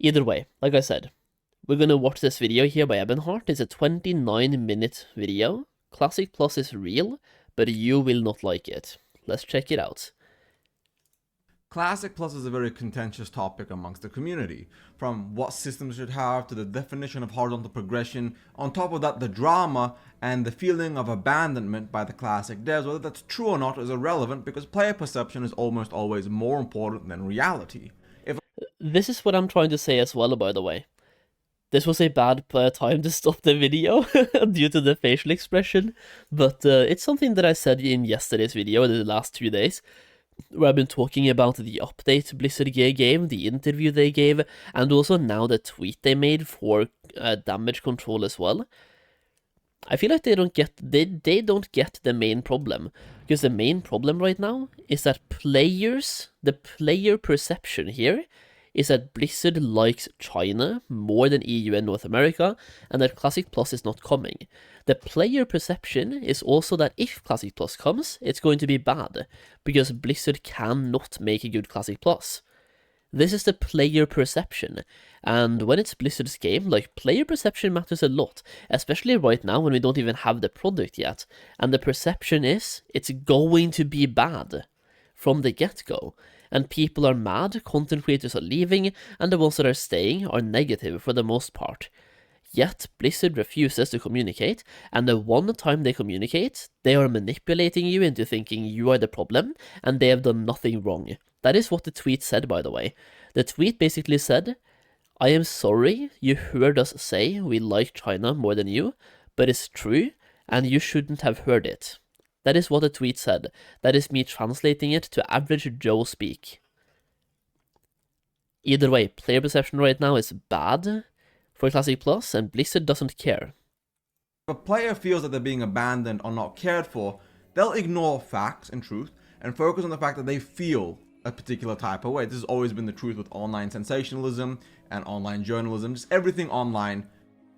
Either way, like I said, we're gonna watch this video here by Ebonheart. It's a 29-minute video. Classic Plus is real, but you will not like it. Let's check it out. Classic Plus is a very contentious topic amongst the community, from what systems should have to the definition of horizontal progression, on top of that the drama and the feeling of abandonment by the Classic devs. Whether that's true or not is irrelevant because player perception is almost always more important than reality. This is what I'm trying to say as well, by the way. This was a bad time to stop the video due to the facial expression, but it's something that I said in yesterday's video, the last 2 days, where I've been talking about the update Blizzard gave, the interview they gave, and also now the tweet they made for damage control as well. I feel like they don't get the main problem, because the main problem right now is that the player perception here is that Blizzard likes China more than EU and North America, and that Classic Plus is not coming. The player perception is also that if Classic Plus comes, it's going to be bad, because Blizzard cannot make a good Classic Plus. This is the player perception, and when it's Blizzard's game, like, player perception matters a lot, especially right now when we don't even have the product yet, and the perception is, it's going to be bad from the get-go. And people are mad, content creators are leaving, and the ones that are staying are negative for the most part. Yet, Blizzard refuses to communicate, and the one time they communicate, they are manipulating you into thinking you are the problem, and they have done nothing wrong. That is what the tweet said, by the way. The tweet basically said, "I am sorry you heard us say we like China more than you, but it's true, and you shouldn't have heard it." That is what the tweet said. That is me translating it to average Joe speak. Either way, player perception right now is bad for Classic Plus, and Blizzard doesn't care. If a player feels that they're being abandoned or not cared for, they'll ignore facts and truth and focus on the fact that they feel a particular type of way. This has always been the truth with online sensationalism and online journalism. Just everything online,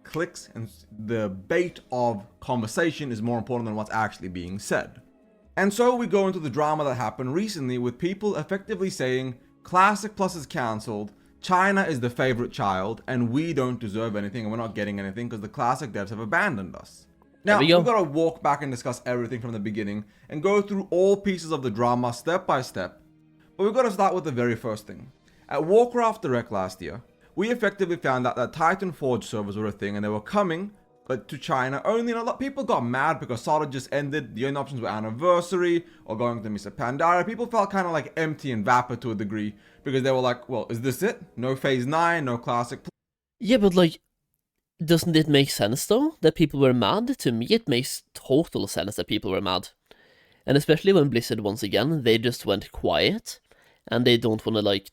clicks and the bait of conversation is more important than what's actually being said. And so we go into the drama that happened recently with people effectively saying Classic Plus is cancelled, China is the favorite child, and we don't deserve anything and we're not getting anything because the Classic devs have abandoned us. Now, we've got to walk back and discuss everything from the beginning and go through all pieces of the drama step by step. But we've got to start with the very first thing. At Warcraft Direct last year, we effectively found out that Titan Forge servers were a thing and they were coming, but to China only. And a lot of people got mad because Sada just ended. The only options were Anniversary or going to Mr. Pandara. People felt kind of like empty and vapid to a degree because they were like, well, is this it? No Phase 9, no Classic. Yeah, but like, doesn't it make sense though that people were mad? To me, it makes total sense that people were mad. And especially when Blizzard, once again, they just went quiet and they don't want to like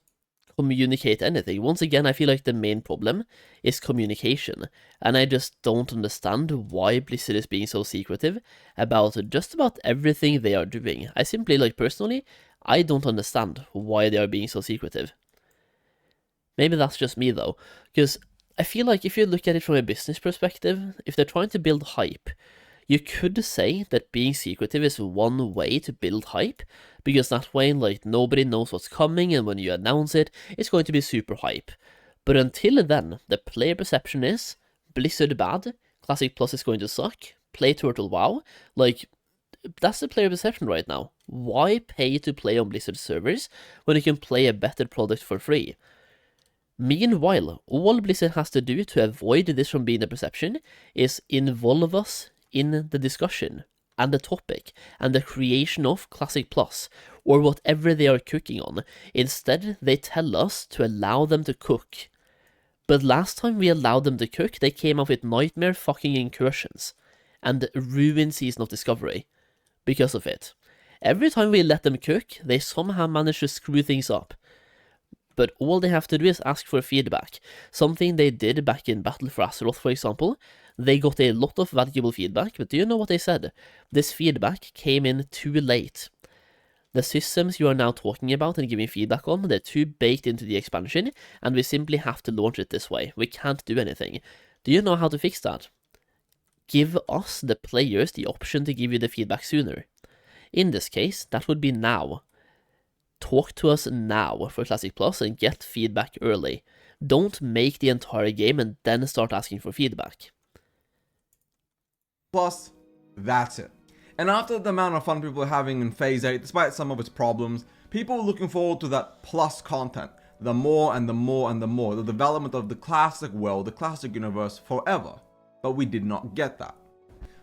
communicate anything. Once again, I feel like the main problem is communication, and I just don't understand why Blizzard is being so secretive about just about everything they are doing. I simply, like, personally, I don't understand why they are being so secretive. Maybe that's just me though, because I feel like if you look at it from a business perspective, if they're trying to build hype, you could say that being secretive is one way to build hype, because that way, like, nobody knows what's coming, and when you announce it, it's going to be super hype. But until then, the player perception is Blizzard bad, Classic Plus is going to suck, play Turtle WoW. Like, that's the player perception right now. Why pay to play on Blizzard servers when you can play a better product for free? Meanwhile, all Blizzard has to do to avoid this from being the perception is involve us in the discussion and the topic and the creation of Classic Plus or whatever they are cooking on. Instead, they tell us to allow them to cook. But last time we allowed them to cook, they came up with nightmare fucking incursions and ruined Season of Discovery because of it. Every time we let them cook, they somehow manage to screw things up. But all they have to do is ask for feedback. Something they did back in Battle for Azeroth, for example. They got a lot of valuable feedback, but do you know what they said? This feedback came in too late. The systems you are now talking about and giving feedback on, they're too baked into the expansion, and we simply have to launch it this way. We can't do anything. Do you know how to fix that? Give us, the players, the option to give you the feedback sooner. In this case, that would be now. Talk to us now for Classic Plus and get feedback early. Don't make the entire game and then start asking for feedback. Plus, that's it. And after the amount of fun people are having in Phase 8, despite some of its problems, people are looking forward to that plus content. The more and the more and the more. The development of the classic world, the classic universe forever. But we did not get that.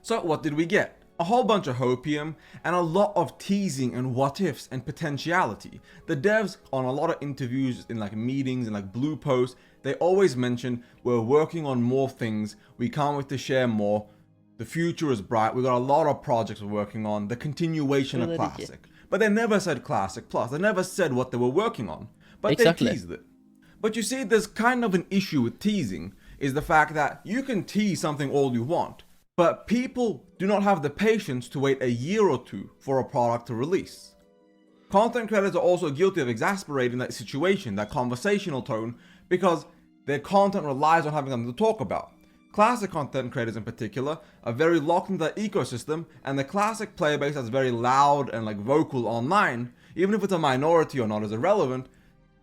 So what did we get? A whole bunch of hopium and a lot of teasing and what ifs and potentiality. The devs on a lot of interviews in like meetings and like blue posts, they always mention we're working on more things, we can't wait to share more, the future is bright, we got a lot of projects we're working on, the continuation of Classic. But they never said Classic Plus, they never said what they were working on, but exactly. They teased it. But you see, there's kind of an issue with teasing, is the fact that you can tease something all you want, but people do not have the patience to wait a year or two for a product to release. Content creators are also guilty of exasperating that situation, that conversational tone, because their content relies on having something to talk about. Classic content creators in particular are very locked into that ecosystem, and the classic player base that's very loud and like vocal online, even if it's a minority or not is irrelevant,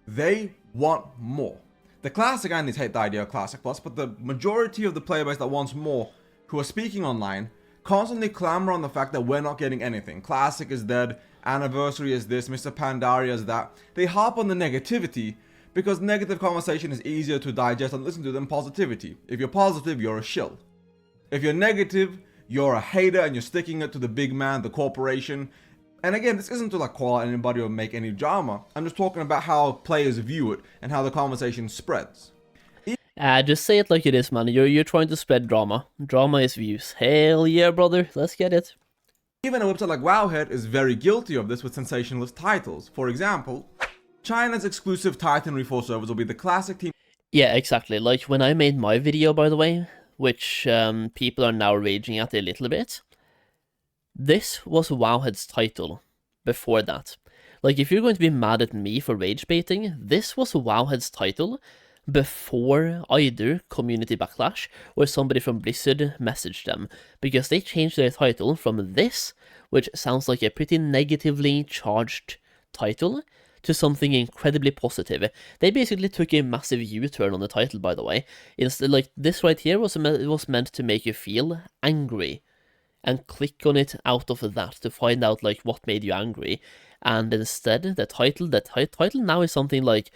they want more. The classic enemies hate the idea of Classic Plus, but the majority of the player base that wants more, who are speaking online, constantly clamor on the fact that we're not getting anything. Classic is dead, Anniversary is this, Mr. Pandaria is that. They harp on the negativity because negative conversation is easier to digest and listen to than positivity. If you're positive, you're a shill. If you're negative, you're a hater and you're sticking it to the big man, the corporation. And again, this isn't to like call out anybody or make any drama. I'm just talking about how players view it and how the conversation spreads. Just say it like it is, man. You're trying to spread drama. Drama is views. Hell yeah, brother. Let's get it. Even a website like Wowhead is very guilty of this with sensationalist titles. For example, China's exclusive Titan Reforged servers will be the classic team. Yeah, exactly. Like when I made my video, by the way, which people are now raging at a little bit. This was Wowhead's title before that. Like, if you're going to be mad at me for rage baiting, this was Wowhead's title before either Community Backlash or somebody from Blizzard messaged them, because they changed their title from this, which sounds like a pretty negatively charged title, to something incredibly positive. They basically took a massive U-turn on the title, by the way. Instead, like, this right here was meant to make you feel angry, and click on it out of that to find out like what made you angry. And instead, the title now is something like,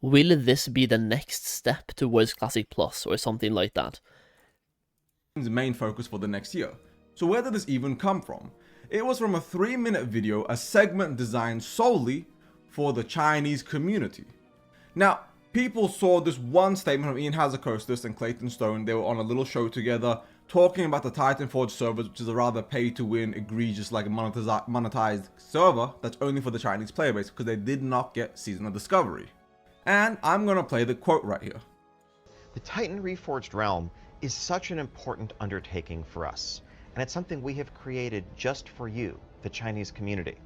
will this be the next step towards Classic Plus, or something like that. The main focus for the next year. So where did this even come from? It was from a 3-minute video, a segment designed solely for the Chinese community. Now, people saw this one statement from Ian Hazakostas and Clayton Stone. They were on a little show together, talking about the Titanforge servers, which is a rather pay-to-win, egregious, like monetized server that's only for the Chinese player base, because they did not get Season of Discovery. And I'm gonna play the quote right here. The Titan Reforged realm is such an important undertaking for us, and it's something we have created just for you, the Chinese community.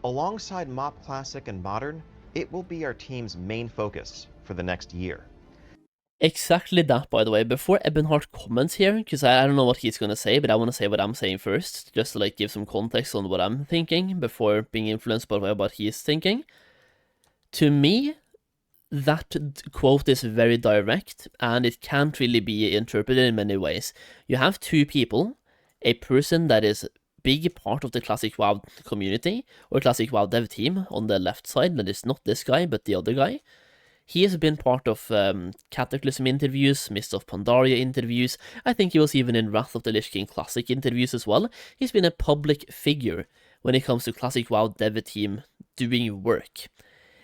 Alongside MoP Classic and Modern, it will be our team's main focus for the next year. Exactly that, by the way. Before Ebonheart comments here, because I don't know what he's going to say, but I want to say what I'm saying first, just to like give some context on what I'm thinking before being influenced by what he's thinking. To me, that quote is very direct, and it can't really be interpreted in many ways. You have two people, a person that is big part of the Classic WoW community, or Classic WoW dev team on the left side, that is not this guy, but the other guy. He has been part of Cataclysm interviews, Mist of Pandaria interviews. I think he was even in Wrath of the Lich King Classic interviews as well. He's been a public figure when it comes to Classic WoW dev team doing work.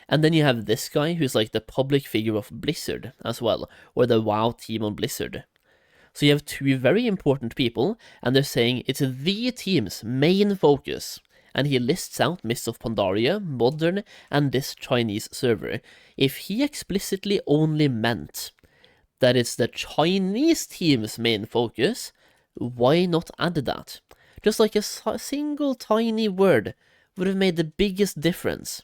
And then you have this guy who's like the public figure of Blizzard as well, or the WoW team on Blizzard. So you have two very important people, and they're saying it's the team's main focus. And he lists out Mists of Pandaria, Modern, and this Chinese server. If he explicitly only meant that it's the Chinese team's main focus, why not add that? Just like a single tiny word would have made the biggest difference.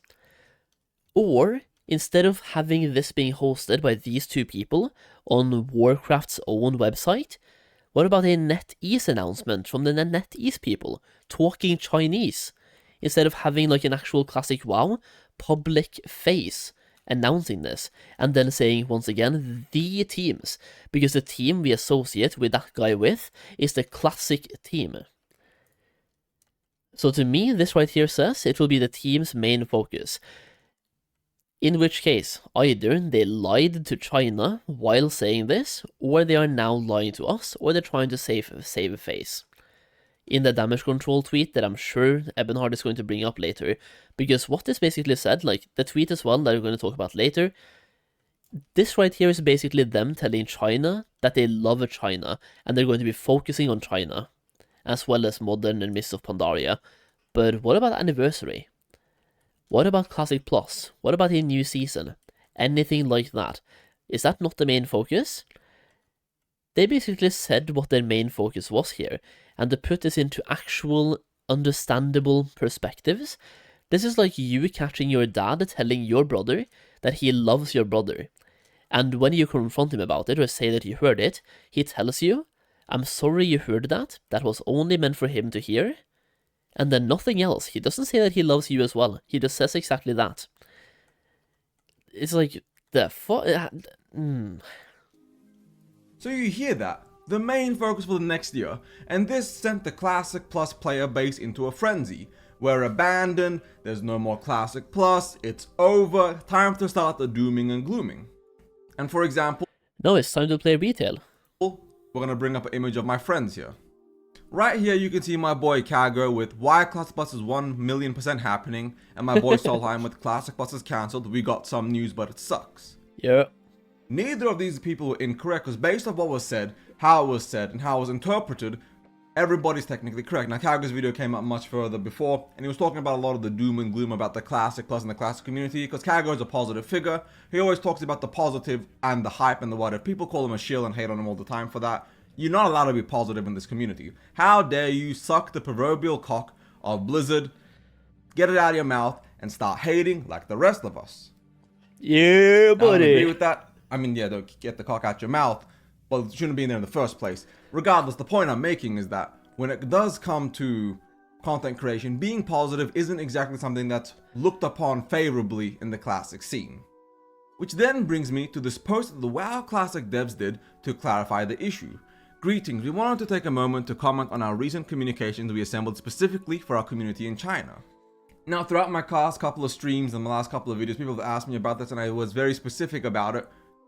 Or, instead of having this being hosted by these two people on Warcraft's own website, what about a NetEase announcement from the NetEase people talking Chinese? Instead of having like an actual Classic WoW public face announcing this, and then saying once again the teams, because the team we associate with that guy with is the classic team. So to me, this right here says it will be the team's main focus. In which case, either they lied to China while saying this, or they are now lying to us, or they're trying to save face. In the damage control tweet that I'm sure Ebenhard is going to bring up later, because what this basically said, like the tweet as well that we're going to talk about later, this right here is basically them telling China that they love China, and they're going to be focusing on China, as well as Modern and Mists of Pandaria. But what about Anniversary? What about Classic Plus? What about a new season? Anything like that? Is that not the main focus? They basically said what their main focus was here, and to put this into actual, understandable perspectives, this is like you catching your dad telling your brother that he loves your brother. And when you confront him about it or say that you heard it, he tells you, I'm sorry you heard that, that was only meant for him to hear. And then nothing else. He doesn't say that he loves you as well. He just says exactly that. It's like, the fuck? So you hear that, the main focus for the next year, and this sent the Classic Plus player base into a frenzy. We're abandoned, there's no more Classic Plus, it's over, time to start the dooming and glooming. And for example, no, it's time to play retail. We're gonna bring up an image of my friends here. Right here you can see my boy Kago with why Classic Plus is 1,000,000% happening, and my boy Solheim with Classic Plus is cancelled, we got some news but it sucks. Yeah. Neither of these people were incorrect, because based on what was said, how it was said, and how it was interpreted, everybody's technically correct. Now Kago's video came up much further before, and he was talking about a lot of the doom and gloom about the Classic Plus and the Classic community, because Kago is a positive figure. He always talks about the positive and the hype and the whatever. People call him a shill and hate on him all the time for that. You're not allowed to be positive in this community. How dare you suck the proverbial cock of Blizzard, get it out of your mouth, and start hating like the rest of us. Yeah, buddy. I don't agree with that. I mean, yeah, don't get the cock out your mouth, but it shouldn't be in there in the first place. Regardless, the point I'm making is that when it does come to content creation, being positive isn't exactly something that's looked upon favorably in the Classic scene. Which then brings me to this post that the WoW Classic devs did to clarify the issue. Greetings, we wanted to take a moment to comment on our recent communications we assembled specifically for our community in China. Now, throughout my last couple of streams and the last couple of videos, people have asked me about this and I was very specific about it.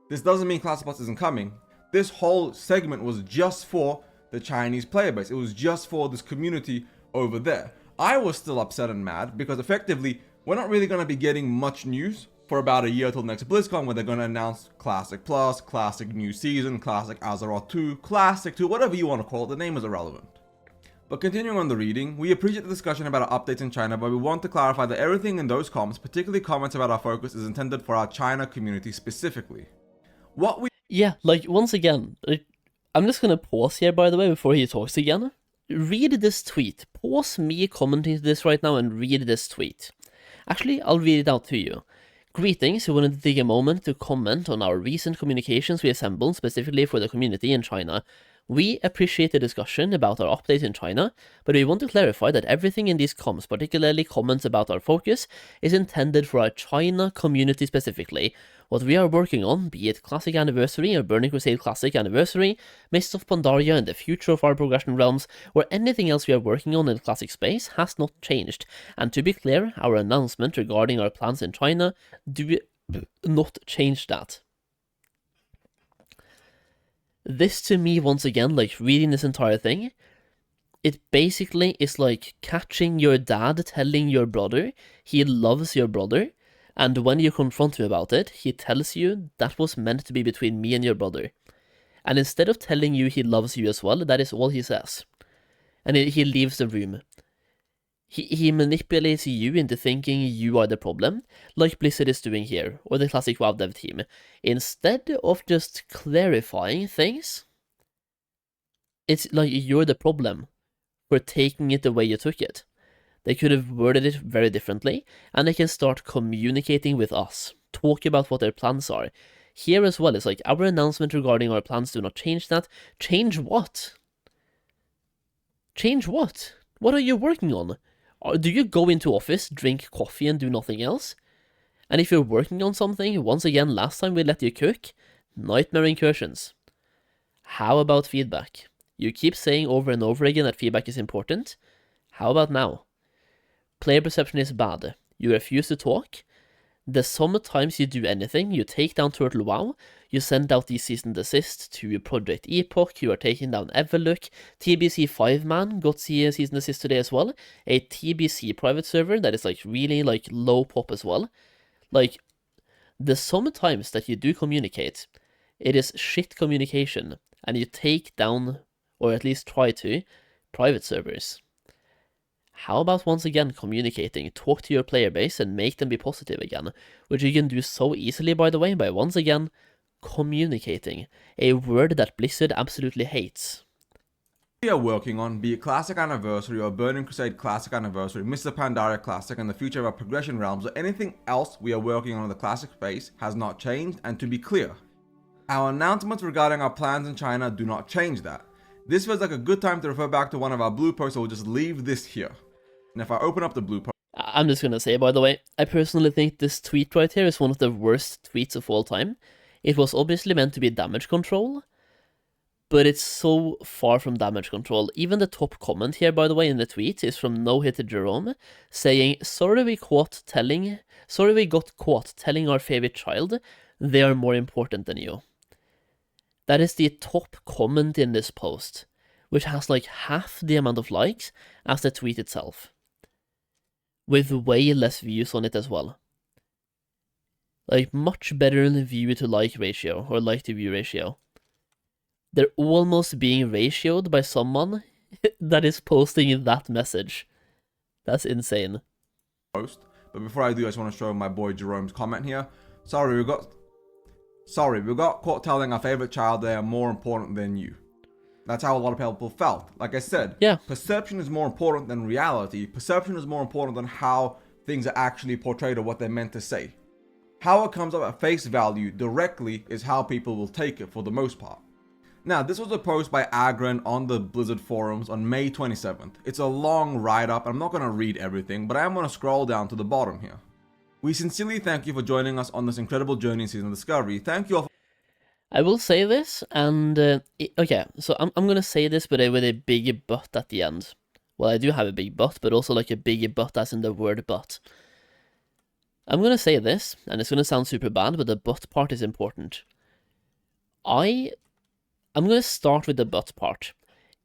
This doesn't mean Classic Plus isn't coming. This whole segment was just for the Chinese player base. It was just for this community over there. I was still upset and mad because effectively, we're not really going to be getting much news for about a year till next BlizzCon, where they're going to announce Classic Plus, Classic New Season, Classic Azeroth 2, Classic 2, whatever you want to call it, the name is irrelevant. But continuing on the reading, we appreciate the discussion about our updates in China, but we want to clarify that everything in those comments, particularly comments about our focus, is intended for our China community specifically. Yeah, like, once again, I'm just gonna pause here, by the way, before he talks again. Read this tweet. Pause me commenting to this right now and read this tweet. Actually, I'll read it out to you. Greetings, we wanted to take a moment to comment on our recent communications we assembled specifically for the community in China. We appreciate the discussion about our update in China, but we want to clarify that everything in these comms, particularly comments about our focus, is intended for our China community specifically. What we are working on, be it Classic Anniversary or Burning Crusade Classic Anniversary, Mists of Pandaria and the future of our progression realms, or anything else we are working on in Classic space has not changed. And to be clear, our announcement regarding our plans in China do not change that. This to me, once again, like reading this entire thing, it basically is like catching your dad telling your brother he loves your brother, and when you confront him about it, he tells you that was meant to be between me and your brother. And instead of telling you he loves you as well, that is all he says. And he leaves the room. He manipulates you into thinking you are the problem, like Blizzard is doing here, or the Classic WoW dev team. Instead of just clarifying things, it's like you're the problem for taking it the way you took it. They could have worded it very differently, and they can start communicating with us, talk about what their plans are. Here as well, it's like our announcement regarding our plans do not change that. Change what? Change what? What are you working on? Do you go into office, drink coffee, and do nothing else? And if you're working on something, once again, last time we let you cook, nightmare incursions. How about feedback? You keep saying over and over again that feedback is important. How about now? Player perception is bad. You refuse to talk. The sometimes you do anything, you take down Turtle WoW, you send out the cease and desist to Project Epoch, you are taking down Everlook, TBC 5-man got cease and desist today as well, a TBC private server that is like really like low pop as well. Like, the sometimes that you do communicate, it is shit communication, and you take down, or at least try to, private servers. How about once again communicating, talk to your player base and make them be positive again, which you can do so easily by the way by once again communicating, a word that Blizzard absolutely hates. We are working on, be it Classic Anniversary or Burning Crusade Classic Anniversary, Mr. Pandaria Classic and the future of our progression realms, or anything else we are working on in the Classic space has not changed, and to be clear, our announcements regarding our plans in China do not change that. This feels like a good time to refer back to one of our blue posts, so we'll just leave this here. And if I open up the blue post, I'm just gonna say, by the way, I personally think this tweet right here is one of the worst tweets of all time. It was obviously meant to be damage control, but it's so far from damage control. Even the top comment here, by the way, in the tweet is from No Hitter Jerome, saying, sorry we got caught telling our favorite child they are more important than you. That is the top comment in this post, which has like half the amount of likes as the tweet itself, with way less views on it as well. Like, much better in the view to like ratio, or like to view ratio. They're almost being ratioed by someone that is posting that message. That's insane. but before I do, I just want to show my boy Jerome's comment here. Sorry, we got caught telling our favorite child they are more important than you. That's how a lot of people felt. Like I said, yeah. Perception is more important than reality. Perception is more important than how things are actually portrayed or what they're meant to say. How it comes up at face value directly is how people will take it for the most part. Now, this was a post by Agran on the Blizzard forums on May 27th. It's a long write-up, and I'm not going to read everything, but I am going to scroll down to the bottom here. We sincerely thank you for joining us on this incredible journey in Season of Discovery. Thank you all for... I will say this, and okay, so I'm gonna say this, but with a big but at the end. Well, I do have a big but, but also like a big but as in the word but. I'm gonna say this, and it's gonna sound super bad, but the but part is important. I'm gonna start with the but part.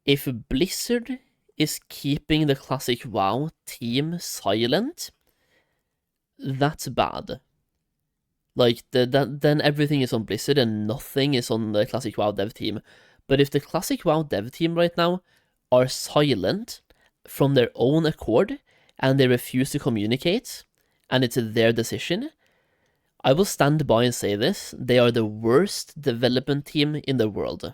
If Blizzard is keeping the Classic WoW team silent, that's bad. Like, then everything is on Blizzard and nothing is on the Classic WoW dev team. But if the Classic WoW dev team right now are silent from their own accord and they refuse to communicate, and it's their decision, I will stand by and say this: they are the worst development team in the world.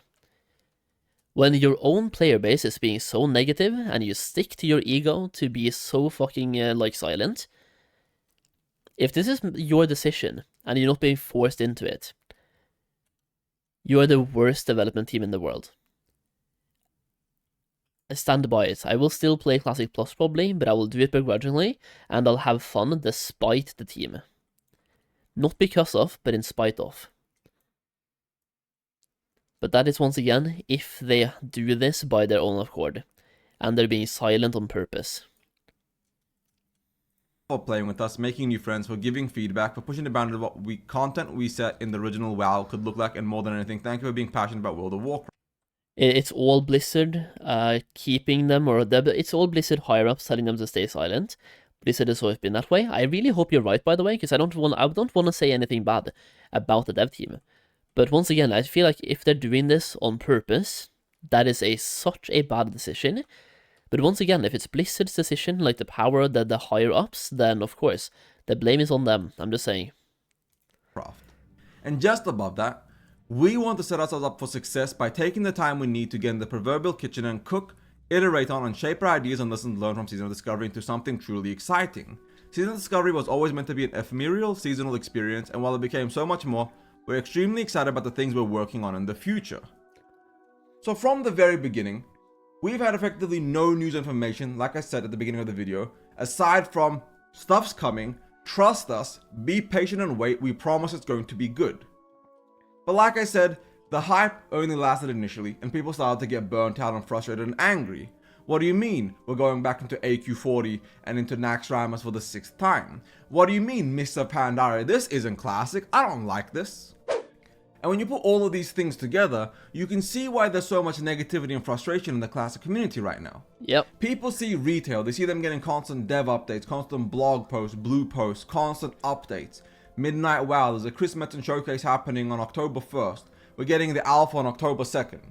When your own player base is being so negative and you stick to your ego to be so fucking like silent, if this is your decision and you're not being forced into it, you are the worst development team in the world. I stand by it. I will still play Classic Plus probably, but I will do it begrudgingly, and I'll have fun despite the team. Not because of, but in spite of. But that is once again if they do this by their own accord, and they're being silent on purpose. For playing with us, making new friends, for giving feedback, for pushing the boundary of what content we set in the original WoW could look like, and more than anything, thank you for being passionate about World of Warcraft. It's all Blizzard keeping them, or it's all Blizzard higher-ups telling them to stay silent. Blizzard has always been that way. I really hope you're right, by the way, because I don't want to say anything bad about the dev team. But once again, I feel like if they're doing this on purpose, that is such a bad decision. But once again, if it's Blizzard's decision, like the power that the higher-ups, then of course, the blame is on them. I'm just saying. And just above that, we want to set ourselves up for success by taking the time we need to get in the proverbial kitchen and cook, iterate on, and shape our ideas and lessons learned from Season of Discovery into something truly exciting. Season of Discovery was always meant to be an ephemeral, seasonal experience, and while it became so much more, we're extremely excited about the things we're working on in the future. So from the very beginning, we've had effectively no news information, like I said at the beginning of the video, aside from stuff's coming, Trust us, be patient and wait, we promise it's going to be good. But like I said, the hype only lasted initially, and people started to get burnt out and frustrated and angry. What do you mean we're going back into AQ40 and into Naxxramas for the 6th time? What do you mean, Mr. Pandaria, this isn't classic, I don't like this. And when you put all of these things together, you can see why there's so much negativity and frustration in the classic community right now. Yep. People see retail, they see them getting constant dev updates, constant blog posts, blue posts, constant updates. Midnight WoW, there's a Chris Metzen showcase happening on October 1st. We're getting the alpha on October 2nd.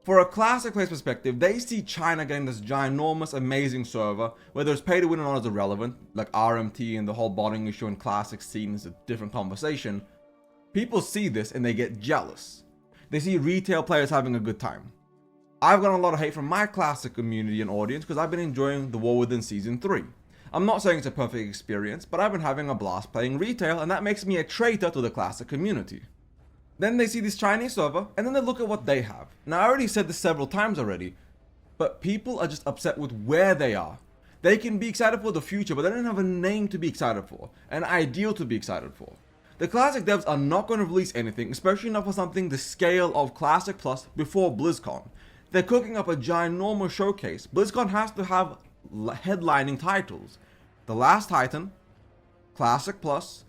For a classic player's perspective, they see China getting this ginormous, amazing server, whether it's pay to win or not is irrelevant, like RMT and the whole botting issue in classic scene is a different conversation. People see this and they get jealous. They see retail players having a good time. I've gotten a lot of hate from my classic community and audience because I've been enjoying The War Within Season 3. I'm not saying it's a perfect experience, but I've been having a blast playing retail, and that makes me a traitor to the classic community. Then they see this Chinese server, and then they look at what they have. Now I already said this several times already, but people are just upset with where they are. They can be excited for the future, but they don't have a name to be excited for, an ideal to be excited for. The Classic devs are not going to release anything, especially not for something the scale of Classic Plus before BlizzCon. They're cooking up a ginormous showcase. BlizzCon has to have headlining titles. The Last Titan, Classic Plus,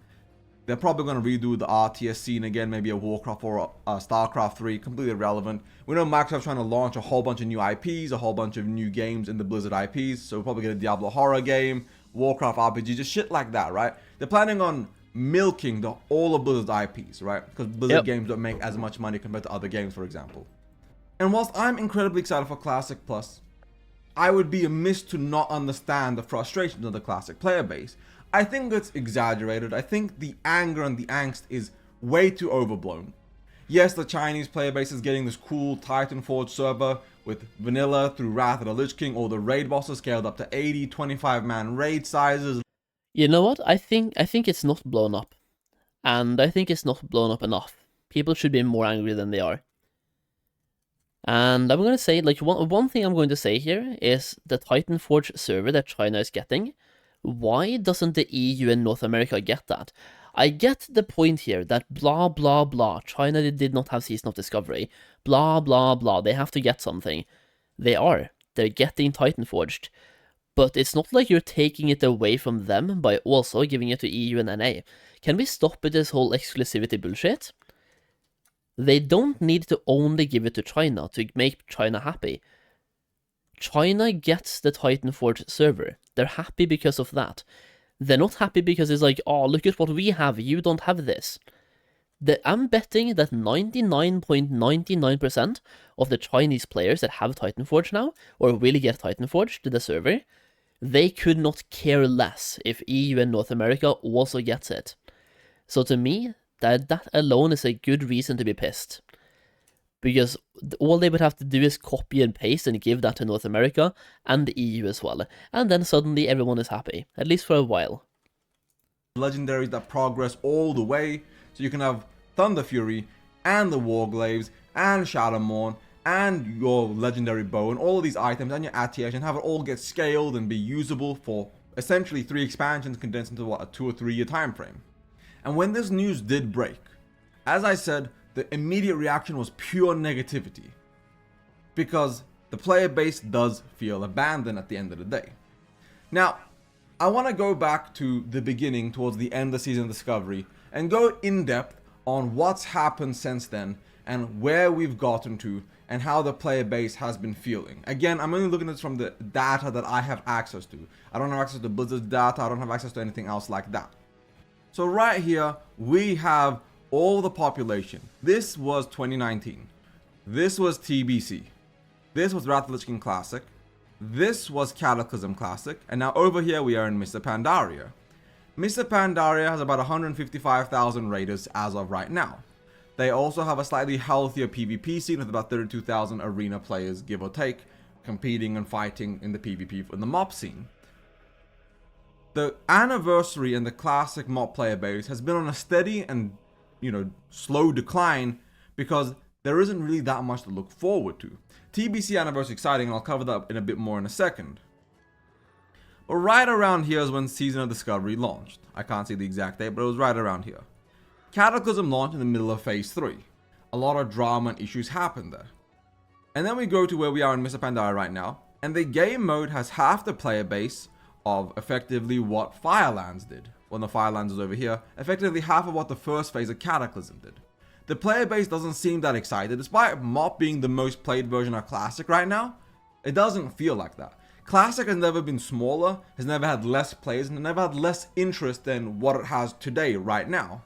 they're probably going to redo the RTS scene again, maybe a Warcraft or a StarCraft 3, completely irrelevant. We know Microsoft's trying to launch a whole bunch of new IPs, a whole bunch of new games in the Blizzard IPs, so we'll probably get a Diablo horror game, Warcraft RPG, just shit like that, right? They're planning on milking all of Blizzard's IPs, right? Because Blizzard games don't make as much money compared to other games, for example. And whilst I'm incredibly excited for Classic Plus, I would be amiss to not understand the frustrations of the Classic player base. I think it's exaggerated. I think the anger and the angst is way too overblown. Yes, the Chinese player base is getting this cool Titanforge server with vanilla through Wrath of the Lich King, or the raid bosses scaled up to 80, 25-man raid sizes. You know what? I think it's not blown up. And I think it's not blown up enough. People should be more angry than they are. And I'm going to say, like, one thing I'm going to say here is the Titanforge server that China is getting. Why doesn't the EU and North America get that? I get the point here that blah blah blah, China did not have Season of Discovery, blah blah blah, they have to get something. They're getting Titanforged. But it's not like you're taking it away from them by also giving it to EU and NA. Can we stop with this whole exclusivity bullshit? They don't need to only give it to China to make China happy. China gets the Titanforge server. They're happy because of that. They're not happy because it's like, oh, look at what we have, you don't have this. I'm betting that 99.99% of the Chinese players that have Titanforge now, or will get Titanforge to the server, they could not care less if EU and North America also gets it. So to me, that alone is a good reason to be pissed. Because all they would have to do is copy and paste and give that to North America and the EU as well. And then suddenly everyone is happy, at least for a while. Legendaries that progress all the way, so you can have Thunder Fury and the Warglaves and Shadowmourne and your legendary bow and all of these items and your Atiash, and have it all get scaled and be usable for essentially 3 expansions condensed into what, a 2 or 3 year time frame. And when this news did break, as I said, the immediate reaction was pure negativity, because the player base does feel abandoned at the end of the day. Now, I want to go back to the beginning, towards the end of Season of Discovery, and go in depth on what's happened since then and where we've gotten to and how the player base has been feeling. Again, I'm only looking at this from the data that I have access to. I don't have access to Blizzard's data, I don't have access to anything else like that. So right here, we have all the population. This was 2019. This was TBC. This was Wrath of the Lich King Classic. This was Cataclysm Classic. And now over here we are in Mr. Pandaria. Mr. Pandaria has about 155,000 raiders as of right now. They also have a slightly healthier PvP scene with about 32,000 arena players, give or take, competing and fighting in the PvP in the mob scene. The anniversary in the classic mob player base has been on a steady and slow decline because there isn't really that much to look forward to. TBC anniversary exciting, and I'll cover that in a bit more in a second. But right around here is when Season of Discovery launched. I can't see the exact date, but it was right around here. Cataclysm launched in the middle of Phase 3. A lot of drama and issues happened there. And then we go to where we are in Mr. Pandaria right now, and the game mode has half the player base of effectively what Firelands did. When the Firelands is over here, effectively half of what the first phase of Cataclysm did. The player base doesn't seem that excited, despite MOP being the most played version of Classic right now. It doesn't feel like that. Classic has never been smaller, has never had less players, and never had less interest than what it has today right now.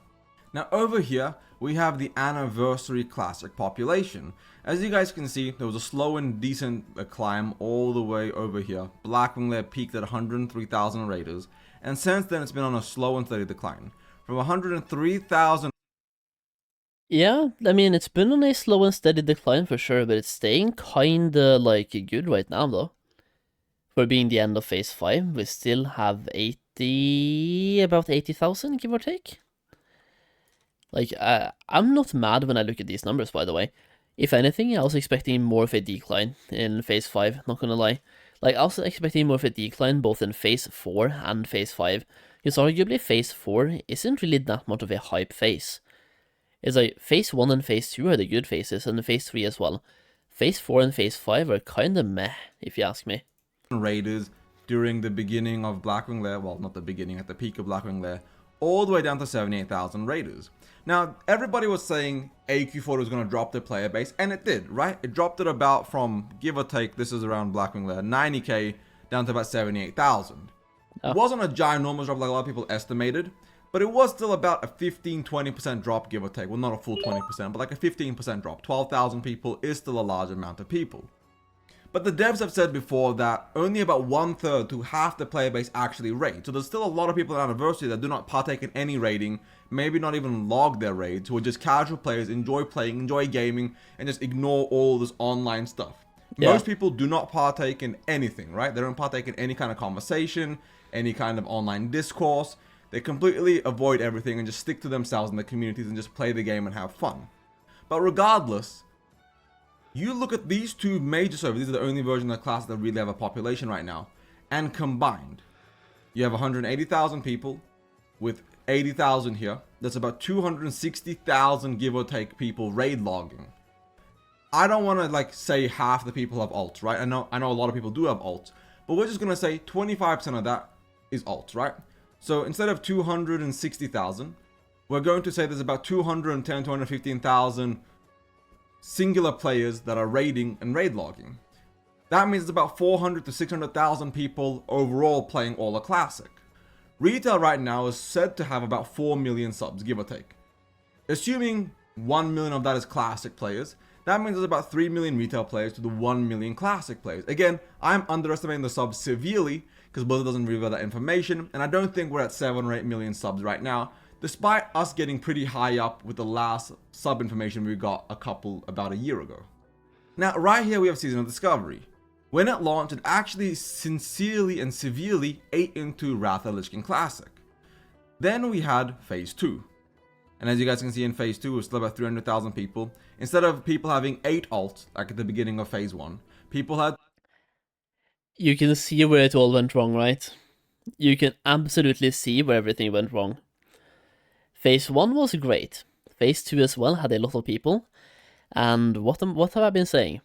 Now over here, we have the Anniversary Classic population. As you guys can see, there was a slow and decent climb all the way over here. Blackwing Lair peaked at 103,000 raiders, and since then it's been on a slow and steady decline. From 103,000... Yeah, I mean, it's been on a slow and steady decline for sure, but it's staying kinda, like, good right now, though. For being the end of Phase 5, we still have about 80,000, give or take. Like, I'm not mad when I look at these numbers, by the way. If anything, I was expecting more of a decline in Phase 5, not gonna lie. Like, I was expecting more of a decline both in Phase 4 and Phase 5, because arguably Phase 4 isn't really that much of a hype phase. It's like, Phase 1 and Phase 2 are the good phases, and Phase 3 as well. Phase 4 and Phase 5 are kinda meh, if you ask me. Raiders during the beginning of Blackwing Lair, well, not the beginning, at the peak of Blackwing Lair, all the way down to 78,000 raiders. Now, everybody was saying AQ4 was going to drop their player base, and it did, right? It dropped it about from, give or take, this is around Blackwing Lair, 90k down to about 78,000. Oh. It wasn't a ginormous drop like a lot of people estimated, but it was still about a 15-20% drop, give or take. Well, not a full 20%, but like a 15% drop. 12,000 people is still a large amount of people. But the devs have said before that only about 1/3 to half the player base actually raid. So there's still a lot of people at Anniversary that do not partake in any raiding, maybe not even log their raids, who are just casual players, enjoy playing, enjoy gaming, and just ignore all this online stuff. Yeah. Most people do not partake in anything, right? They don't partake in any kind of conversation, any kind of online discourse. They completely avoid everything and just stick to themselves and their communities and just play the game and have fun. But regardless, you look at these two major servers, these are the only versions of the class that really have a population right now, and combined, you have 180,000 people with 80,000 here. That's about 260,000 give or take people raid logging. I don't want to like say half the people have alts, right? I know a lot of people do have alts, but we're just going to say 25% of that is alts, right? So instead of 260,000, we're going to say there's about 210, 215,000 singular players that are raiding and raid logging. That means it's about 400 to 600,000 people overall playing all the Classic. Retail right now is said to have about 4 million subs, give or take. Assuming 1 million of that is Classic players, that means there's about 3 million retail players to the 1 million Classic players. Again, I'm underestimating the subs severely because Blizzard doesn't reveal that information, and I don't think we're at 7 or 8 million subs right now, despite us getting pretty high up with the last sub information we got about a year ago. Now, right here we have Season of Discovery. When it launched, it actually sincerely and severely ate into Wrath of the Lich King Classic. Then we had Phase 2. And as you guys can see in Phase 2, it was still about 300,000 people. Instead of people having 8 alts, like at the beginning of Phase 1, people had... You can see where it all went wrong, right? You can absolutely see where everything went wrong. Phase 1 was great. Phase 2 as well had a lot of people. And what have I been saying?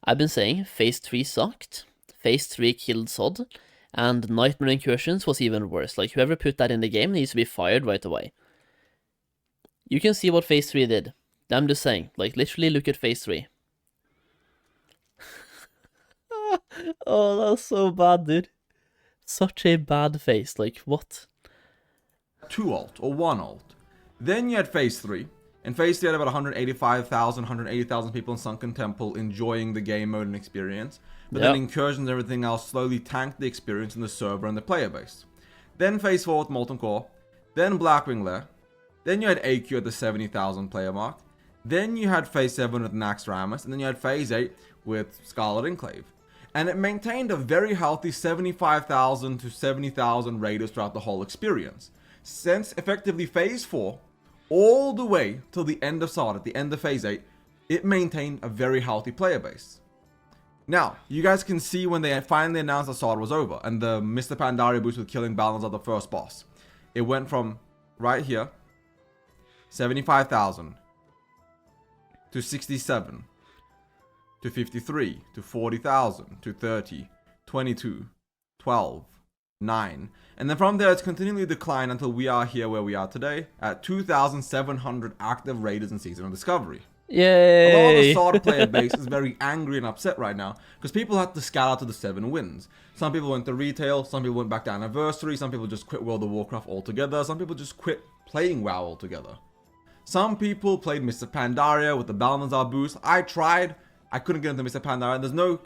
I've been saying Phase 3 sucked, Phase 3 killed Sod, and Nightmare Incursions was even worse. Like, whoever put that in the game needs to be fired right away. You can see what Phase 3 did. I'm just saying, like, literally look at Phase 3. Oh, that was so bad, dude. Such a bad phase, like, what? 2 alt or 1 alt. Then you had Phase 3. In Phase 3 you had about 185,000, 180,000 people in Sunken Temple enjoying the game mode and experience. But then Incursions and everything else slowly tanked the experience in the server and the player base. Then Phase 4 with Molten Core. Then Blackwing Lair. Then you had AQ at the 70,000 player mark. Then you had Phase 7 with Naxxramas. And then you had Phase 8 with Scarlet Enclave. And it maintained a very healthy 75,000 to 70,000 raiders throughout the whole experience. Since effectively Phase 4, all the way till the end of SOD, at the end of Phase 8, it maintained a very healthy player base. Now, you guys can see when they finally announced the sword was over and the Mr. Pandaria boost with killing balance of the first boss. It went from right here, 75,000 to 67 to 53 to 40,000 to 30, 22, 12, 9. And then from there it's continually declined until we are here where we are today at 2,700 active raiders in Season of Discovery. Yay! A lot of the sword player base is very angry and upset right now because people had to scout out to the 7 wins. Some people went to retail, some people went back to Anniversary, some people just quit World of Warcraft altogether, some people just quit playing WoW altogether. Some people played Mr. Pandaria with the Balnazar boost. I tried, I couldn't get into Mr. Pandaria. There's no,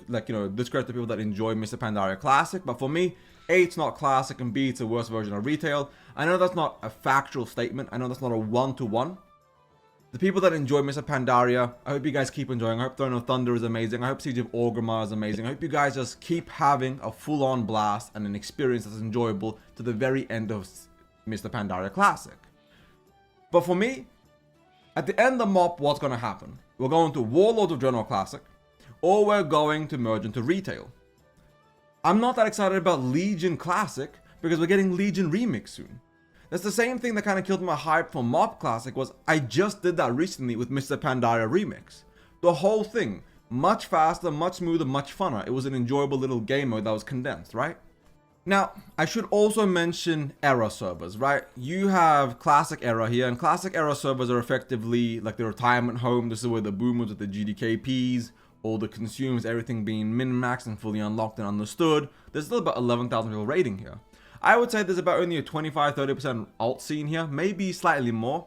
discredit to people that enjoy Mr. Pandaria Classic, but for me, A, it's not Classic, and B, it's a worse version of retail. I know that's not a factual statement, I know that's not a one-to-one. The people that enjoy Mr. Pandaria, I hope you guys keep enjoying. I hope Throne of Thunder is amazing. I hope Siege of Orgrimmar is amazing. I hope you guys just keep having a full-on blast and an experience that's enjoyable to the very end of Mr. Pandaria Classic. But for me, at the end of MOP, what's going to happen? We're going to Warlords of Draenor Classic, or we're going to merge into retail. I'm not that excited about Legion Classic because we're getting Legion Remix soon. That's the same thing that kind of killed my hype for MOP Classic was I just did that recently with Mr. Pandaria Remix. The whole thing, much faster, much smoother, much funner. It was an enjoyable little game mode that was condensed, right? Now, I should also mention era servers, right? You have Classic era here, and Classic era servers are effectively like the retirement home. This is where the boomers with the GDKPs, all the consumes, everything being min-maxed and fully unlocked and understood. There's still about 11,000 people raiding here. I would say there's about only a 25-30% alt scene here, maybe slightly more.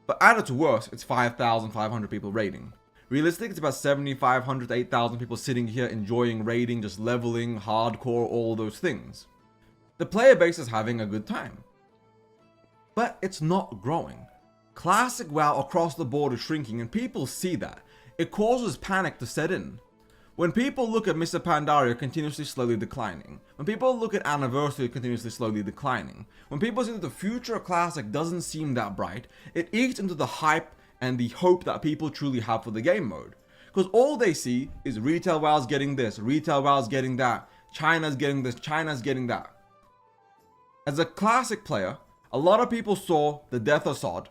But at its worst, it's 5,500 people raiding. Realistic, it's about 7,500 to 8,000 people sitting here enjoying raiding, just leveling, hardcore, all those things. The player base is having a good time. But it's not growing. Classic WoW across the board is shrinking and people see that. It causes panic to set in. When people look at Mr. Pandaria continuously slowly declining, when people look at Anniversary continuously slowly declining, when people see that the future of Classic doesn't seem that bright, it eats into the hype and the hope that people truly have for the game mode. Because all they see is retail WoW's getting this, retail WoW's getting that, China's getting this, China's getting that. As a Classic player, a lot of people saw the death of SOD,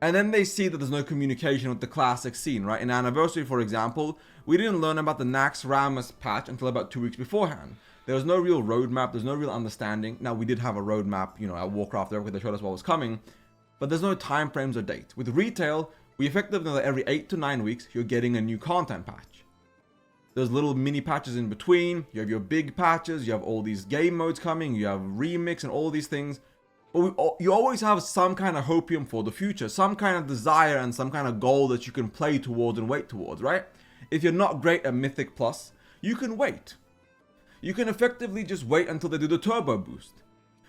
and then they see that there's no communication with the Classic scene, right? In Anniversary, for example, we didn't learn about the Nax Rammus patch until about 2 weeks beforehand. There was no real roadmap, there's no real understanding. Now, we did have a roadmap, at Warcraft where they showed us what was coming, but there's no time frames or dates. With retail, we effectively know that every 8 to 9 weeks, you're getting a new content patch. There's little mini patches in between, you have your big patches, you have all these game modes coming, you have remix and all these things. But you always have some kind of hopium for the future, some kind of desire and some kind of goal that you can play towards and wait towards, right? If you're not great at Mythic Plus, you can wait. You can effectively just wait until they do the turbo boost.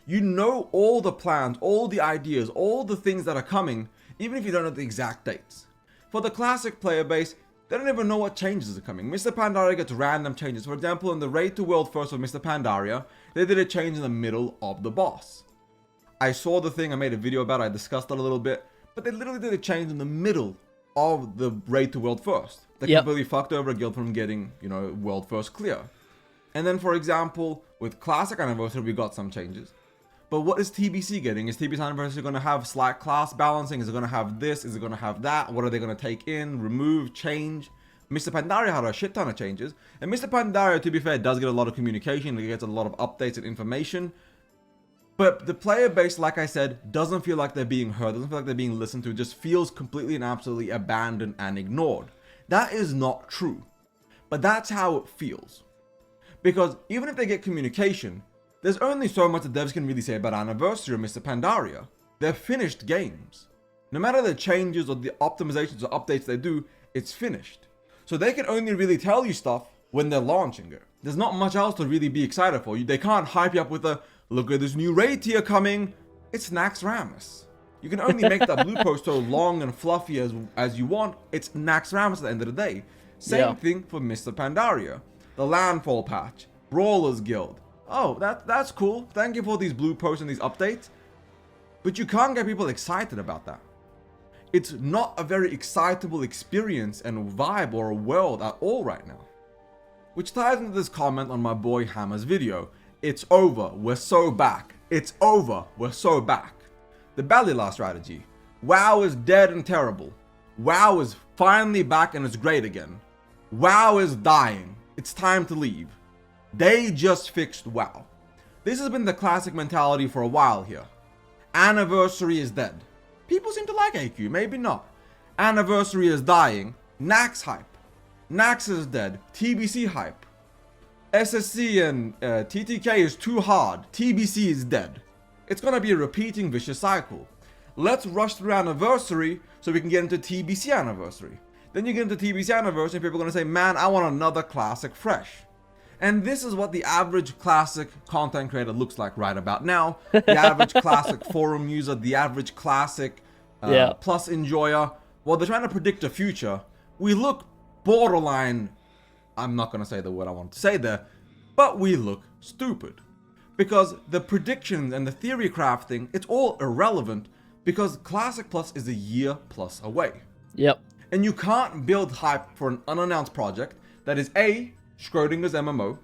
You know all the plans, all the ideas, all the things that are coming, even if you don't know the exact dates. For the Classic player base, they don't even know what changes are coming. Mr. Pandaria gets random changes. For example, in the Raid to World First of Mr. Pandaria, they did a change in the middle of the boss. I saw the thing, I made a video about it, I discussed it a little bit, but they literally did a change in the middle of the Raid to World First. They completely fucked over a guild from getting, World First clear. And then, for example, with Classic Anniversary, we got some changes. But what is TBC getting? Is TBC Anniversary going to have slight class balancing? Is it going to have this? Is it going to have that? What are they going to take in, remove, change? Mr. Pandaria had a shit ton of changes. And Mr. Pandaria, to be fair, does get a lot of communication. It gets a lot of updates and information. But the player base, like I said, doesn't feel like they're being heard, doesn't feel like they're being listened to, just feels completely and absolutely abandoned and ignored. That is not true. But that's how it feels. Because even if they get communication, there's only so much the devs can really say about Anniversary or Mr. Pandaria. They're finished games. No matter the changes or the optimizations or updates they do, it's finished. So they can only really tell you stuff when they're launching it. There's not much else to really be excited for. They can't hype you up with a, look at this new raid tier coming. It's Nax Rammus. You can only make that blue post so long and fluffy as you want. It's Nax Rammus at the end of the day. Same thing for Mr. Pandaria. The Landfall patch. Brawlers Guild. Oh, that's cool. Thank you for these blue posts and these updates. But you can't get people excited about that. It's not a very excitable experience and vibe or a world at all right now. Which ties into this comment on my boy Hammer's video. It's over, we're so back. It's over, we're so back. The Balila strategy. WoW is dead and terrible. WoW is finally back and it's great again. WoW is dying. It's time to leave. They just fixed WoW. This has been the classic mentality for a while here. Anniversary is dead. People seem to like AQ, maybe not. Anniversary is dying. Nax hype. Nax is dead. TBC hype. SSC and TTK is too hard. TBC is dead. It's gonna be a repeating vicious cycle. Let's rush through Anniversary so we can get into TBC Anniversary. Then you get into TBC Anniversary and people are gonna say, man, I want another classic fresh. And this is what the average classic content creator looks like right about now. The average classic forum user, the average classic plus enjoyer. While they're trying to predict the future, we look borderline, I'm not going to say the word I want to say there, but we look stupid. Because the predictions and the theory crafting, it's all irrelevant because Classic Plus is a year plus away. Yep. And you can't build hype for an unannounced project that is A, Schrodinger's MMO,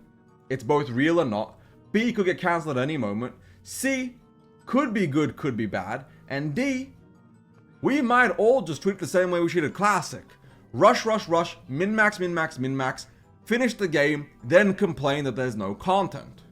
it's both real and not, B, could get cancelled at any moment, C, could be good, could be bad, and D, we might all just treat the same way we treated Classic. Rush, rush, rush, min-max, min-max, min-max, finish the game, then complain that there's no content.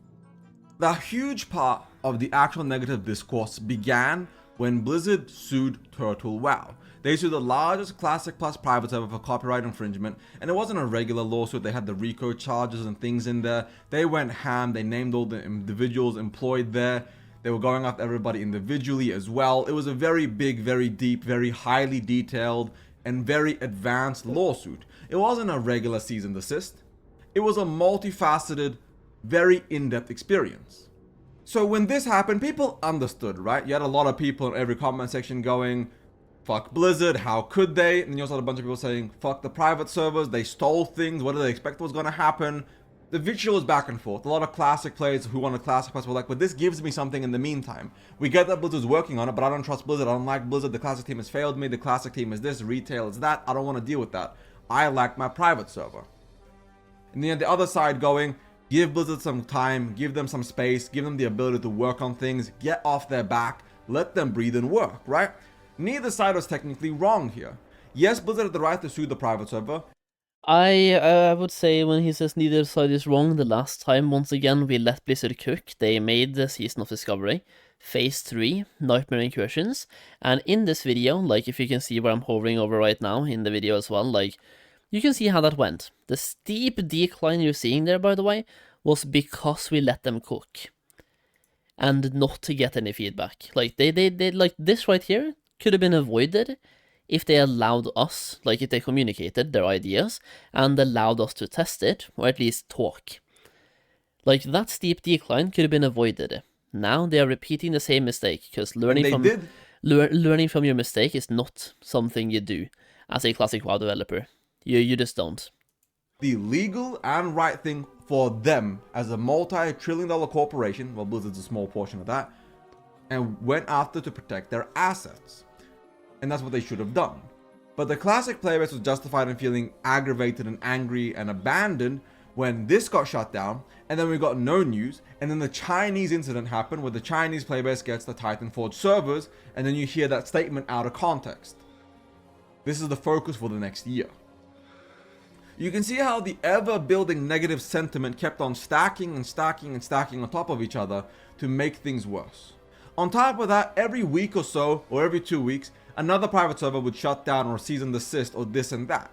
The huge part of the actual negative discourse began when Blizzard sued Turtle WoW. They sued the largest Classic Plus private server for copyright infringement, and it wasn't a regular lawsuit. They had the RICO charges and things in there. They went ham, they named all the individuals employed there. They were going after everybody individually as well. It was a very big, very deep, very highly detailed, and very advanced lawsuit. It wasn't a regular cease and desist. It was a multifaceted, very in-depth experience. So when this happened, people understood, right? You had a lot of people in every comment section going, fuck Blizzard, how could they? And you also had a bunch of people saying, fuck the private servers, they stole things, what did they expect was going to happen? The vitriol was back and forth. A lot of classic players who wanted Classic Plus were like, but this gives me something in the meantime. We get that Blizzard's working on it, but I don't trust Blizzard, I don't like Blizzard, the Classic team has failed me, the Classic team is this, retail is that, I don't want to deal with that. I like my private server. And then the other side going, give Blizzard some time, give them some space, give them the ability to work on things, get off their back, let them breathe and work, right? Neither side was technically wrong here. Yes, Blizzard had the right to sue the private server. I would say when he says neither side is wrong, the last time, once again, we let Blizzard cook. They made the Season of Discovery, Phase 3, Nightmare Incursions, and in this video, like if you can see where I'm hovering over right now in the video as well, like you can see how that went. The steep decline you're seeing there, by the way, was because we let them cook. And not to get any feedback. Like they like this right here could have been avoided if they allowed us, like if they communicated their ideas and allowed us to test it, or at least talk. Like that steep decline could have been avoided. Now they are repeating the same mistake, because learning from your mistake is not something you do as a classic WoW developer. You just don't. The legal and right thing for them as a multi-trillion-dollar corporation, well, Blizzard's a small portion of that, and went after to protect their assets. And that's what they should have done. But the classic player base was justified in feeling aggravated and angry and abandoned when this got shut down, and then we got no news, and then the Chinese incident happened where the Chinese player base gets the Titanforge servers, and then you hear that statement out of context. This is the focus for the next year. You can see how the ever-building negative sentiment kept on stacking and stacking and stacking on top of each other to make things worse. On top of that, every week or so, or every 2 weeks, another private server would shut down or cease and desist or this and that.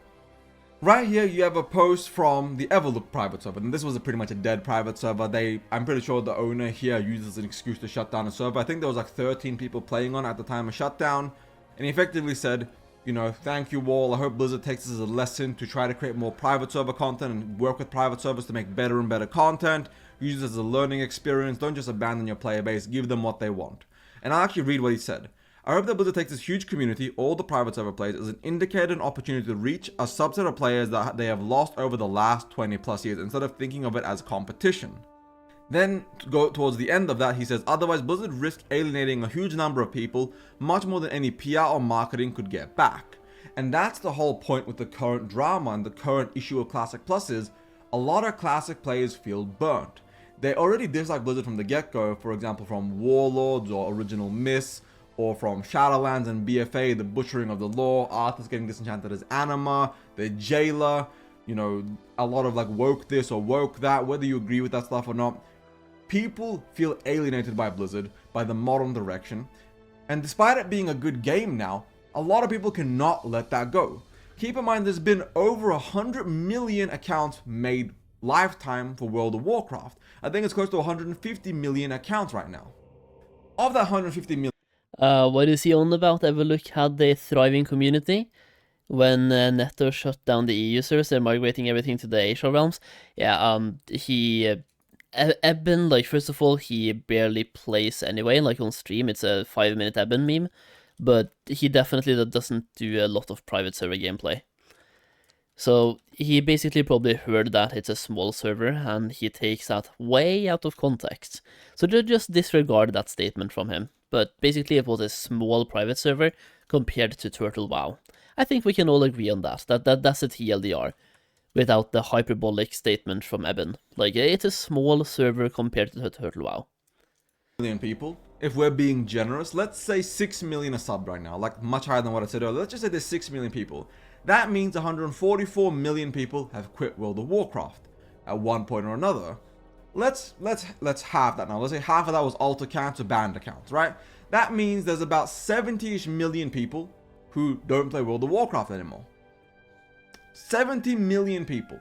Right here, you have a post from the Everlook private server, and this was pretty much a dead private server. I'm pretty sure the owner here uses an excuse to shut down a server. I think there was like 13 people playing on it at the time of shutdown, and he effectively said, you know, thank you all. I hope Blizzard takes this as a lesson to try to create more private server content and work with private servers to make better and better content. Use this as a learning experience. Don't just abandon your player base. Give them what they want. And I'll actually read what he said. I hope that Blizzard takes this huge community, all the private server players, as an indicator and opportunity to reach a subset of players that they have lost over the last 20 plus years, instead of thinking of it as competition. Then, to go towards the end of that, he says, otherwise Blizzard risked alienating a huge number of people, much more than any PR or marketing could get back. And that's the whole point with the current drama and the current issue of Classic Plus is, a lot of Classic players feel burnt. They already dislike Blizzard from the get-go, for example from Warlords or Original Mists, or from Shadowlands and BFA, the butchering of the lore, Arthur's getting disenchanted as Anima, the Jailer, you know, a lot of like woke this or woke that, whether you agree with that stuff or not. People feel alienated by Blizzard, by the modern direction, and despite it being a good game now, a lot of people cannot let that go. Keep in mind there's been over 100 million accounts made lifetime for World of Warcraft. I think it's close to 150 million accounts right now. Of that 150 million, what is he on about? Everlook had a thriving community. When Netto shut down the e-users, they're migrating everything to the Asia realms. Yeah, Eben, like, first of all, he barely plays anyway, like on stream, it's a 5-minute Eben meme, but he definitely doesn't do a lot of private server gameplay. So he basically probably heard that it's a small server, and he takes that way out of context. So just disregard that statement from him. But basically it was a small private server compared to Turtle WoW. I think we can all agree on that. That's a TLDR. Without the hyperbolic statement from Eben. Like, it's a small server compared to Turtle WoW. Million people. If we're being generous, let's say 6 million are subbed right now, like much higher than what I said earlier. Let's just say there's 6 million people. That means 144 million people have quit World of Warcraft at one point or another. Let's halve that now. Let's say half of that was alt accounts or banned accounts, right? That means there's about 70-ish million people who don't play World of Warcraft anymore. 70 million people.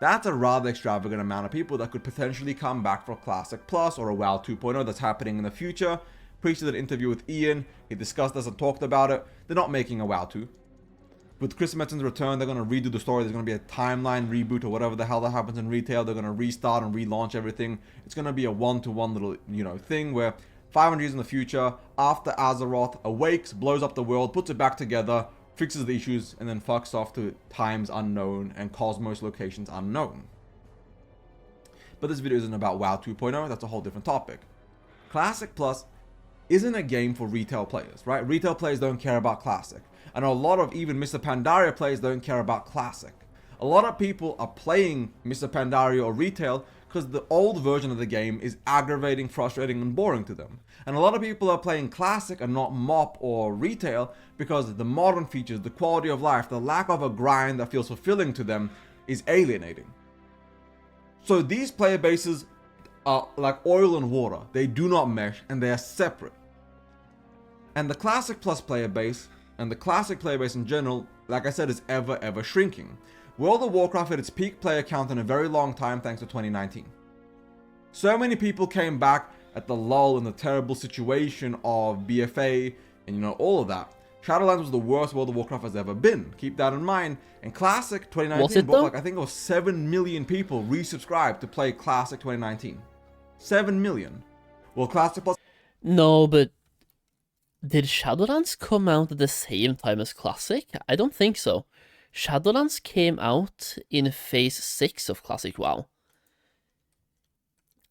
That's a rather extravagant amount of people that could potentially come back for Classic Plus or a WoW 2.0 that's happening in the future. Preacher did an interview with Ian. He discussed this and talked about it. They're not making a WoW 2. With Chris Metzen's return, they're going to redo the story. There's going to be a timeline reboot or whatever the hell that happens in retail. They're going to restart and relaunch everything. It's going to be a one-to-one little, thing where 500 years in the future, after Azeroth awakes, blows up the world, puts it back together, fixes the issues, and then fucks off to times unknown and cosmos locations unknown. But this video isn't about WoW 2.0, that's a whole different topic. Classic Plus isn't a game for retail players, right? Retail players don't care about Classic. And a lot of even Mr. Pandaria players don't care about Classic. A lot of people are playing Mr. Pandaria or retail because the old version of the game is aggravating, frustrating, and boring to them. And a lot of people are playing Classic and not MOP or retail because the modern features, the quality of life, the lack of a grind that feels fulfilling to them is alienating. So these player bases are like oil and water. They do not mesh and they are separate. And the Classic Plus player base and the Classic player base in general, like I said, is ever shrinking. World of Warcraft hit its peak player count in a very long time thanks to 2019. So many people came back at the lull in the terrible situation of BFA and all of that. Shadowlands was the worst World of Warcraft has ever been. Keep that in mind. And Classic 2019 brought I think it was 7 million people resubscribed to play Classic 2019. 7 million. Well, Classic Plus... No, but did Shadowlands come out at the same time as Classic? I don't think so. Shadowlands came out in Phase 6 of Classic WoW.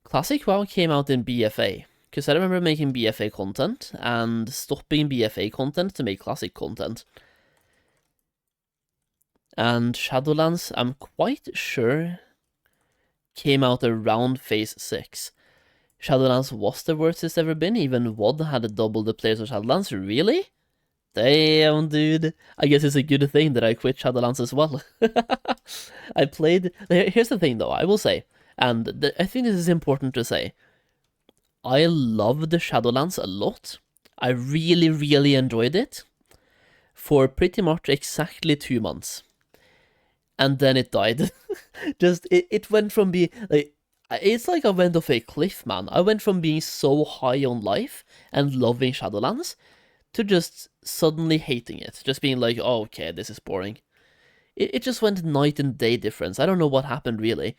Classic WoW came out in BFA, because I remember making BFA content, and stopping BFA content to make Classic content. And Shadowlands, I'm quite sure, came out around Phase 6. Shadowlands was the worst it's ever been, even WoD had double the players of Shadowlands, really? Damn, dude. I guess it's a good thing that I quit Shadowlands as well. I played... Here's the thing, though, I will say, and I think this is important to say. I loved Shadowlands a lot. I really enjoyed it for pretty much exactly 2 months. And then it died. It went from being... it's like I went off a cliff, man. I went from being so high on life and loving Shadowlands to just suddenly hating it. Just being like, oh, okay, this is boring. It just went night and day difference. I don't know what happened, really.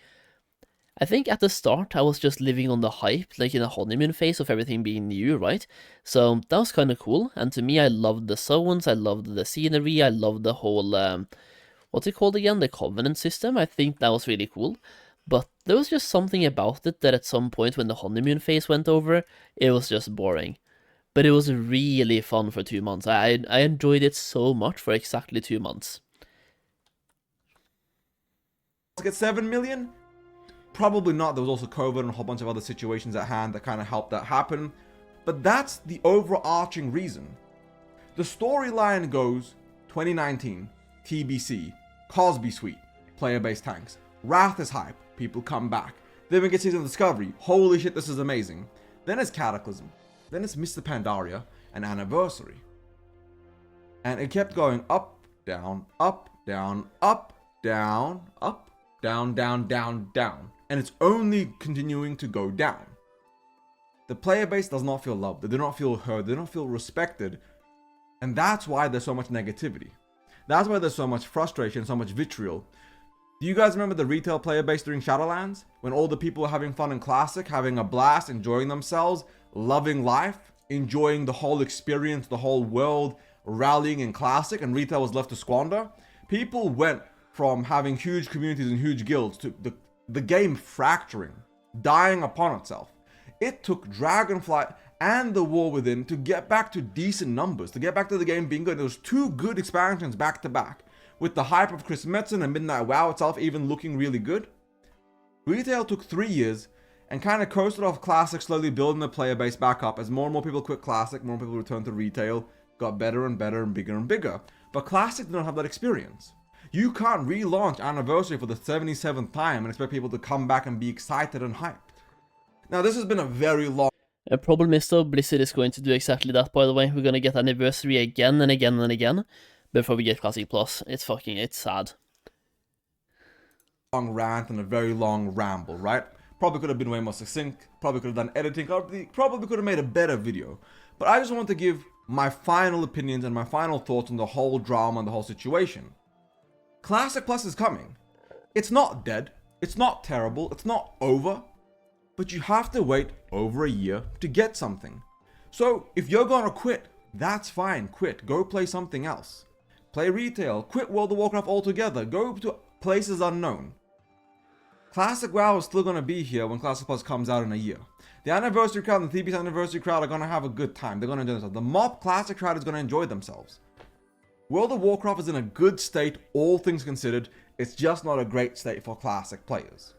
I think at the start, I was just living on the hype, like in a honeymoon phase of everything being new, right? So that was kind of cool. And to me, I loved the zones, I loved the scenery, I loved the whole, what's it called again? The Covenant system. I think that was really cool. But there was just something about it that at some point when the honeymoon phase went over, it was just boring. But it was really fun for 2 months. I enjoyed it so much for exactly 2 months. Get 7 million? Probably not. There was also COVID and a whole bunch of other situations at hand that kind of helped that happen. But that's the overarching reason. The storyline goes 2019, TBC, Cosby Suite, player-based tanks. Wrath is hype, people come back. Then we get Season of Discovery, holy shit, this is amazing. Then it's Cataclysm. Then it's Mr. Pandaria, and Anniversary. And it kept going up, down, up, down, up, down, up, down, down, down, down. And it's only continuing to go down. The player base does not feel loved, they do not feel heard, they don't feel respected. And that's why there's so much negativity. That's why there's so much frustration, so much vitriol. Do you guys remember the retail player base during Shadowlands? When all the people were having fun in Classic, having a blast, enjoying themselves, loving life, enjoying the whole experience, the whole world, rallying in Classic, and retail was left to squander? People went from having huge communities and huge guilds to the game fracturing, dying upon itself. It took Dragonflight and the War Within to get back to decent numbers, to get back to the game being good. There was 2 good expansions back to back, with the hype of Chris Metzen and Midnight WoW itself even looking really good. Retail took 3 years and kind of coasted off Classic, slowly building the player base back up. As more and more people quit Classic, more people returned to retail, got better and better and bigger. But Classic did not have that experience. You can't relaunch Anniversary for the 77th time and expect people to come back and be excited and hyped. Now, this has been a very long... The problem is though, Blizzard is going to do exactly that, by the way. We're gonna get Anniversary again and again and again before we get Classic Plus. It's sad. Long rant and a very long ramble, right? Probably could have been way more succinct, probably could have done editing, probably could have made a better video. But I just want to give my final opinions and my final thoughts on the whole drama and the whole situation. Classic Plus is coming. It's not dead, it's not terrible, it's not over. But you have to wait over a year to get something. So if you're gonna quit, that's fine, quit, go play something else. Play retail, quit World of Warcraft altogether, go to places unknown. Classic WoW is still gonna be here when Classic Plus comes out in a year. The Anniversary crowd and the TBC Anniversary crowd are gonna have a good time, they're gonna enjoy themselves. The MoP Classic crowd is gonna enjoy themselves. World of Warcraft is in a good state, all things considered, it's just not a great state for Classic players.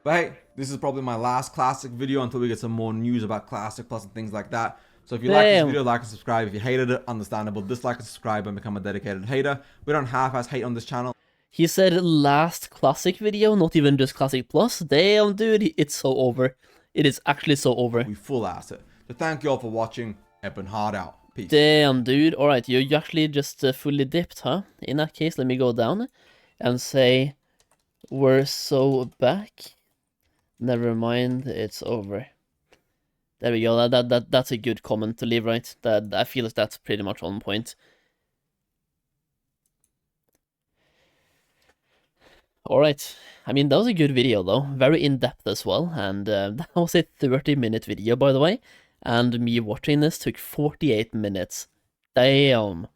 But hey, this is probably my last Classic video until we get some more news about Classic Plus and things like that. So if you like this video, like and subscribe. If you hated it, understandable. Dislike and subscribe and become a dedicated hater. We don't half-ass hate on this channel. He said last Classic video, not even just Classic Plus. Damn, dude, it's so over. It is actually so over. We full ass it. So thank you all for watching. Ebenhard out. Peace. Damn, dude. Alright, you actually just fully dipped, huh? In that case, let me go down and say, we're so back. Never mind, it's over. There we go. That's a good comment to leave, right? I feel like that's pretty much on point. Alright. I mean, that was a good video, though. Very in-depth as well. And that was a 30-minute video, by the way. And me watching this took 48 minutes. Damn.